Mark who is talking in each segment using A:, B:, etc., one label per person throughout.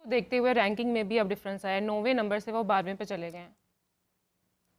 A: देखते हुए रैंकिंग में भी अब डिफरेंस आया है, 9वें नंबर से वो 12वें पे चले गए हैं।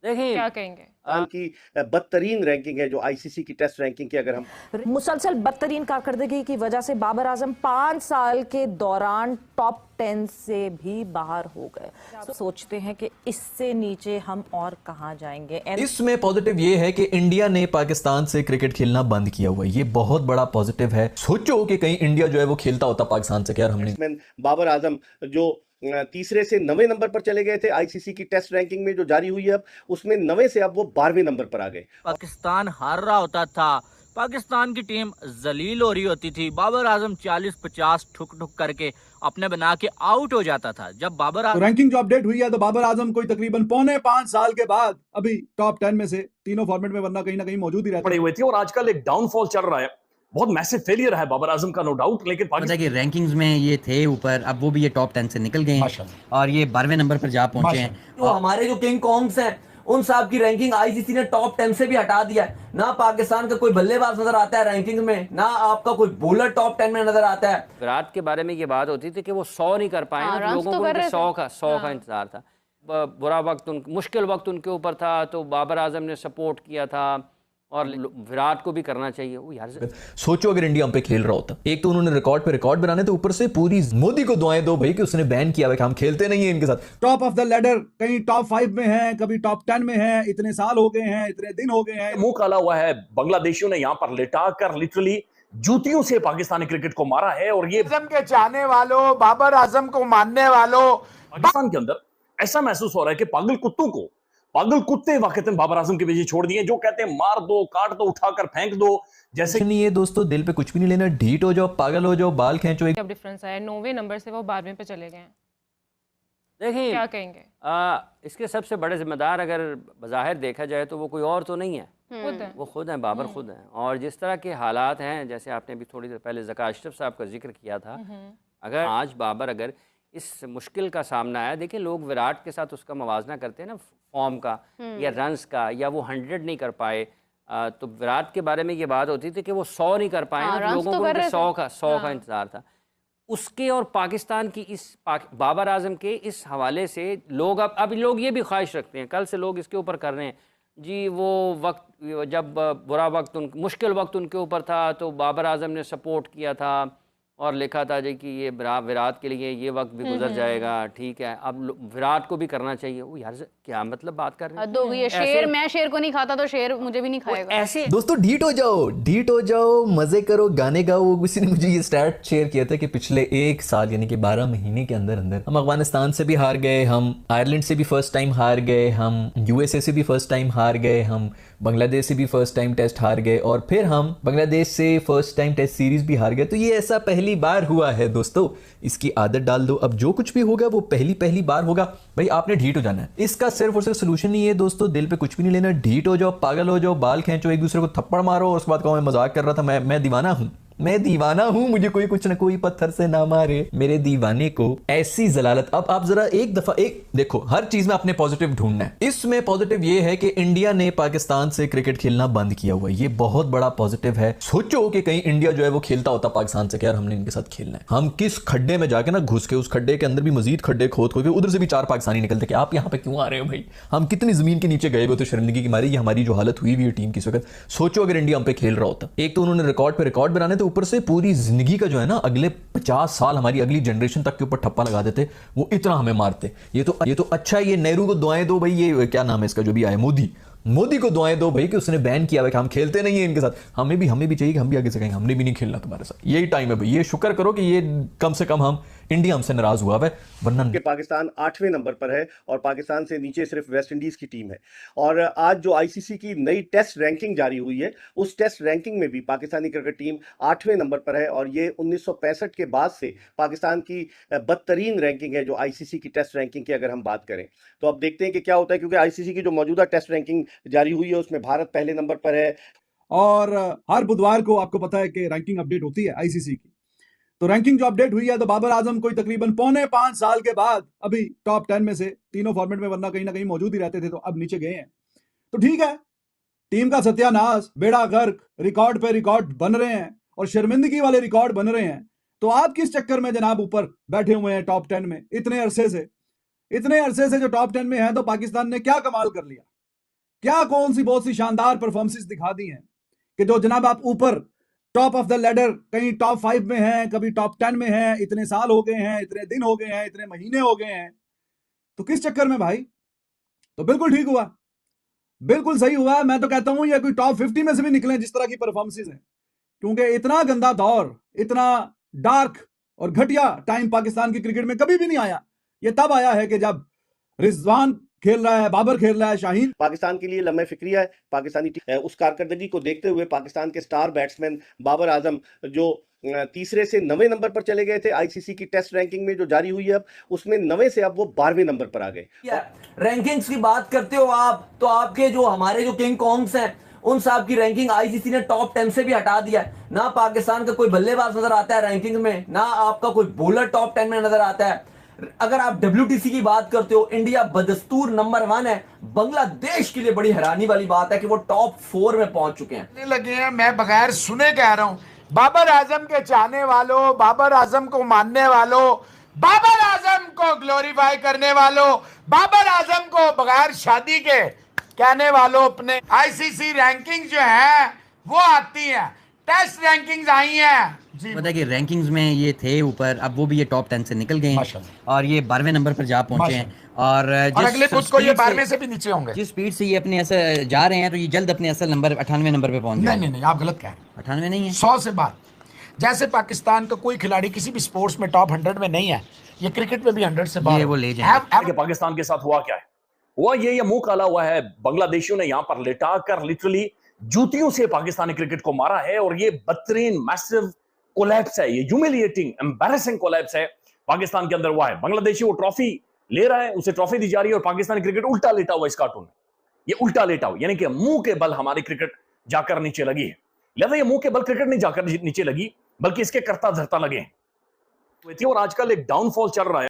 B: देखिए
A: क्या कहेंगे?
C: की बदतरीन रैंकिंग है जो आईसीसी की टेस्ट रैंकिंग की अगर हम
D: मुसलसल बदतरीन कारकर्दगी की वजह से बाबर आजम 5 साल के दौरान टॉप 10 से भी बाहर हो गए। सोचते हैं कि इससे नीचे हम और कहां जाएंगे।
E: इसमें पॉजिटिव ये है कि इंडिया ने पाकिस्तान से क्रिकेट खेलना बंद किया हुआ है, ये बहुत बड़ा पॉजिटिव है। सोचो कि कहीं इंडिया जो है वो खेलता होता पाकिस्तान से, क्या हमने
C: बैट्समैन बाबर आजम जो तीसरे से 9वें नंबर पर चले गए थे आईसीसी की टेस्ट रैंकिंग में जो जारी हुई है अब उसमें 9वें से अब वो 12वें नंबर पर आ गए।
B: पाकिस्तान हार रहा होता था, पाकिस्तान की टीम जलील हो रही होती थी, बाबर आजम 40-50 ठुक ठुक करके अपने बना के आउट हो जाता था। जब बाबर
F: तो रैंकिंग जो अपडेट हुई है तो बाबर आजम कोई तकरीबन 5.25 साल के बाद अभी टॉप 10 में से तीनों फॉर्मेट में, वरना कहीं ना कहीं मौजूद ही रहते
G: पड़े हुए थे और आजकल एक डाउनफॉल चल रहा है। बहुत मैसिव फेलियर है बाबर आजम का, नो डाउट, लेकिन
H: पता है कि रैंकिंग्स में ये थे ऊपर, अब वो भी ये टॉप 10 से निकल गए हैं और ये 12वें नंबर पर जा पहुंचे हैं।
I: तो हमारे जो किंग कॉन्ग्स हैं उन साहब की रैंकिंग आईसीसी ने टॉप 10 से भी हटा दिया है। ना पाकिस्तान का कोई बल्लेबाज नजर आता है रैंकिंग में, ना आपका कोई बॉलर टॉप 10 में नजर आता है।
B: विराट के बारे में ये बात होती थी कि वो 100 नहीं कर पाए,
A: हाँ,
B: लोगों
A: तो
B: को
A: कर रहे
B: 100
A: थे।
B: का इंतजार था। बुरा वक्त मुश्किल वक्त उनके ऊपर था तो बाबर आजम ने सपोर्ट किया था और विराट को भी करना चाहिए। वो यार
E: सोचो अगर इंडिया हम पे खेल रहा होता, एक तो उन्होंने रिकॉर्ड पे रिकॉर्ड बनाने थे, ऊपर से पूरी मोदी को दुआएं दो भाई कि उसने बैन किया है कि हम खेलते नहीं है इनके साथ।
F: टॉप ऑफ द लैडर कहीं टॉप 5 में है, कभी टॉप 10 में है। इतने साल हो गए हैं, इतने दिन हो गए हैं।
G: मुंह काला हुआ है। बांग्लादेशियों ने यहां पर लिटा कर लिटरली जूतियों से पाकिस्तानी क्रिकेट को मारा है। और ये
J: आजम के चाहने वालों, बाबर आजम को मानने वालों,
G: पाकिस्तान के अंदर ऐसा महसूस हो रहा है कि पागल कुत्तों को, पागल कुत्ते वाकई बाबर आजम के पीछे छोड़ दिए, जो कहते हैं मार दो, काट दो, उठाकर फेंक दो। जैसे
E: नहीं है दोस्तों, दिल पे कुछ भी नहीं लेना, ढीठ हो जाओ, पागल हो जाओ, बाल खींचो।
A: अब डिफरेंस आया है, 9वें नंबर से वो 12वें पे चले गए हैं।
B: देखिए
A: क्या कहेंगे?
B: इसके सबसे बड़े जिम्मेदार अगर बज़ाहिर देखा जाए तो वो कोई और तो नहीं है,
A: खुद है।
B: वो खुद हैं, बाबर खुद हैं। और जिस तरह के हालात हैं, जैसे आपने अभी थोड़ी देर पहले ज़का अशरफ साहब का जिक्र किया था, अगर आज बाबर अगर इस मुश्किल का सामना आया, देखिए लोग विराट के साथ उसका मवाजना करते हैं ना, फॉर्म का या रन्स का, या वो 100 नहीं कर पाए। तो विराट के बारे में ये बात होती थी कि वो 100 नहीं कर पाए,
A: हाँ,
B: लोगों
A: तो
B: को
A: कर
B: 100
A: हाँ।
B: का इंतजार था। उसके और पाकिस्तान की इस बाबर आजम के इस हवाले से लोग अब लोग ये भी ख्वाहिश रखते हैं, कल से लोग इसके ऊपर कर रहे हैं जी, वो वक्त जब बुरा वक्त मुश्किल वक्त उनके ऊपर था तो बाबर आजम ने सपोर्ट किया था और लिखा था जी कि ये विराट के लिए ये वक्त भी गुजर जाएगा, ठीक है, अब विराट को भी करना चाहिए। वो यार क्या मतलब बात कर रहे हैं?
K: हद हो गई है। शेर, मैं शेर को नहीं खाता तो शेर मुझे भी नहीं खाएगा।
B: ऐसे
E: दोस्तों ढीठ हो जाओ, ढीठ हो जाओ, मजे करो, गाने गाओ। किसी ने मुझे ये स्टैट शेयर किया था कि पिछले 1 साल यानी कि 12 महीने के अंदर अंदर हम अफगानिस्तान से भी हार गए, हम आयरलैंड से भी फर्स्ट टाइम हार गए, हम यूएसए से भी फर्स्ट टाइम हार गए, हम बांग्लादेश से भी फर्स्ट टाइम टेस्ट हार गए, और फिर हम बांग्लादेश से फर्स्ट टाइम टेस्ट सीरीज भी हार गए। तो ये ऐसा पहली बार हुआ है दोस्तों, इसकी आदत डाल दो। अब जो कुछ भी होगा वो पहली बार होगा। भाई आपने ढीठ हो जाना है, इसका सिर्फ और सिर्फ सोल्यूशन ही है दोस्तों, दिल पे कुछ भी नहीं लेना, ढीठ हो जाओ, पागल हो जाओ, बाल खींचो, एक दूसरे को थप्पड़ मारो और उसके बाद कहो मैं मजाक कर रहा था, मैं दीवाना हूं, मैं दीवाना हूं, मुझे कोई कुछ ना कोई पत्थर से ना मारे, मेरे दीवाने को। ऐसी जलालत। अब आप जरा एक दफा एक देखो, हर चीज में अपने पॉजिटिव ढूंढना है। इसमें पॉजिटिव ये है कि इंडिया ने पाकिस्तान से क्रिकेट खेलना बंद किया हुआ है, ये बहुत बड़ा पॉजिटिव है। सोचो कि कहीं इंडिया जो है वो खेलता होता पाकिस्तान से, क्या हमने इनके साथ खेलना है। हम किस खड्डे में जाके ना घुस के, उस खड्डे के अंदर भी मजीद खड्डे खोद खोद के उधर से भी 4 पाकिस्तानी निकलते कि आप यहाँ पे क्यों आ रहे हो भाई, हम कितनी जमीन के नीचे गए हुए तो शर्मिंदगी की मारी ये हमारी जो हालत हुई है टीम की इस वक्त। सोचो अगर इंडिया हम पे खेल रहा होता, एक तो उन्होंने रिकॉर्ड पे रिकॉर्ड बनाने थे, ऊपर से पूरी जिंदगी का जो है ना अगले 50 साल हमारी अगली जनरेशन तक के ऊपर ठप्पा लगा देते, वो इतना हमें मारते। ये तो अच्छा, ये नेहरू को दुआएं दो भाई, ये क्या नाम है इसका जो भी आया, मोदी को दुआएं दो भाई कि उसने बैन किया है कि हम खेलते नहीं है इनके साथ। हमें भी चाहिए कि हम भी आगे से कहेंगे हमने भी नहीं खेलना तुम्हारे साथ। यही टाइम है भाई, ये शुक्र करो कि ये कम से कम हम इंडिया हमसे नाराज हुआ है, वरना
C: कि पाकिस्तान 8वें नंबर पर है और पाकिस्तान से नीचे सिर्फ वेस्ट इंडीज की टीम है। और आज जो आईसीसी की नई टेस्ट रैंकिंग जारी हुई है, उस टेस्ट रैंकिंग में भी पाकिस्तानी क्रिकेट टीम 8वें नंबर पर है और ये 1965 के बाद से पाकिस्तान की बदतरीन रैंकिंग है जो आईसीसी की टेस्ट रैंकिंग की अगर हम बात करें। तो अब देखते हैं कि क्या होता है, क्योंकि आईसीसी की जो मौजूदा टेस्ट रैंकिंग जारी हुई है उसमें भारत पहले नंबर पर है।
F: और हर बुधवार को आपको पता है कि रैंकिंग अपडेट होती है आईसीसी की। तो रैंकिंग जो अपडेट हुई है तो बाबर आजम कोई तकरीबन 5.25 साल के बाद अभी टॉप 10 में से तीनों फॉर्मेट में, वरना कहीं ना कहीं मौजूद ही रहते थे, तो अब नीचे गए हैं। तो ठीक है, टीम का सत्यानाश, बेड़ा गर्क, रिकॉर्ड पे रिकॉर्ड बन रहे हैं और शर्मिंदगी वाले रिकॉर्ड बन रहे हैं। तो आप किस चक्कर में जनाब ऊपर बैठे हुए हैं टॉप 10 में इतने अरसे से जो टॉप 10 में है, तो पाकिस्तान ने क्या कमाल कर लिया, क्या कौन सी बहुत सी शानदार परफॉर्मेंसेस दिखा दी हैं कि जो जनाब आप ऊपर टॉप ऑफ द लेडर, कहीं टॉप 5 में हैं, कभी टॉप 10 में हैं, इतने साल हो गए हैं, इतने दिन हो गए हैं, इतने महीने हो गए हैं, तो किस चक्कर में भाई? तो बिल्कुल ठीक हुआ, बिल्कुल सही हुआ। मैं तो कहता हूं ये कोई टॉप 50 में से भी निकले जिस तरह की परफॉर्मेंसेस हैं, क्योंकि इतना गंदा दौर, इतना डार्क और घटिया टाइम पाकिस्तान की क्रिकेट में कभी भी नहीं आया। ये तब आया है कि जब रिजवान खेल रहा है, बाबर खेल रहा है, शाहीन।
C: पाकिस्तान के लिए लम्हे फिक्रिया है पाकिस्तानी टीम। उस कारकर्दगी को देखते हुए पाकिस्तान के स्टार बैट्समैन बाबर आजम जो तीसरे से 9वें नंबर पर चले गए थे आईसीसी की टेस्ट रैंकिंग में जो जारी हुई है, अब उसमें 9वें से अब वो 12वें नंबर पर आ गए।
I: रैंकिंग्स की बात करते हो आप, तो आपके जो हमारे जो किंग कॉन्ग्स हैं उन साहब की रैंकिंग आईसीसी ने टॉप 10 से भी हटा दिया है। ना पाकिस्तान का कोई बल्लेबाज नजर आता है रैंकिंग में, ना आपका कोई बॉलर टॉप 10 में नजर आता है। अगर आप WTC की बात करते हो, इंडिया बदस्तूर नंबर 1 है। बांग्लादेश के लिए बड़ी हैरानी वाली बात है कि वो टॉप 4 में पहुंच चुके हैं।
J: लगे हैं, मैं बगैर सुने कह रहा हूं, बाबर आजम के चाहने वालों, बाबर आजम को मानने वालों, बाबर आजम को ग्लोरीफाई करने वालों, बाबर आजम को बगैर शादी के कहने वालों, अपने आईसीसी रैंकिंग जो है वो आती है, टेस्ट रैंकिंग्स आई हैं जी।
H: पता है कि रैंकिंग्स में ये थे ऊपर, अब वो भी ये टॉप 10 से निकल गए हैं और ये 12वें नंबर पर जा पहुंचे हैं। और
J: अगले कुछ को ये 12वें से भी नीचे होंगे।
H: जिस स्पीड से ये अपने ऐसे जा रहे हैं, तो ये जल्द अपने असल नंबर 98वें नंबर पे पहुंच जाएंगे।
J: नहीं, आप गलत कह रहे हैं।
H: 98 नहीं है,
J: 100 से बात। जैसे पाकिस्तान का कोई खिलाड़ी किसी भी स्पोर्ट्स में टॉप 100 में नहीं है, ये क्रिकेट में भी 100 से बाहर
H: वो ले जाए।
G: पाकिस्तान के साथ हुआ क्या है? हुआ ये मुंह काला हुआ है। बांग्लादेशियों ने यहाँ पर लेटा कर लिटरली जूतियों से पाकिस्तानी क्रिकेट को मारा है और ये बदतरीन मैसिव कोलैप्स है, ये ह्यूमिलिएटिंग एम्बैरेसिंग कोलैप्स है पाकिस्तान के अंदर हुआ है। बांग्लादेशी वो ट्रॉफी ले रहा है, उसे ट्रॉफी दी जा रही है और पाकिस्तानी क्रिकेट उल्टा लेटा हुआ इस कार्टून में। ये उल्टा लेटा हुआ, यानी कि मुंह के बल हमारी क्रिकेट जाकर नीचे लगी है। लिहाजा ये मुंह के बल क्रिकेट नहीं जाकर नीचे लगी, बल्कि इसके करता धरता लगे हैं। और आजकल एक डाउनफॉल चल रहा है।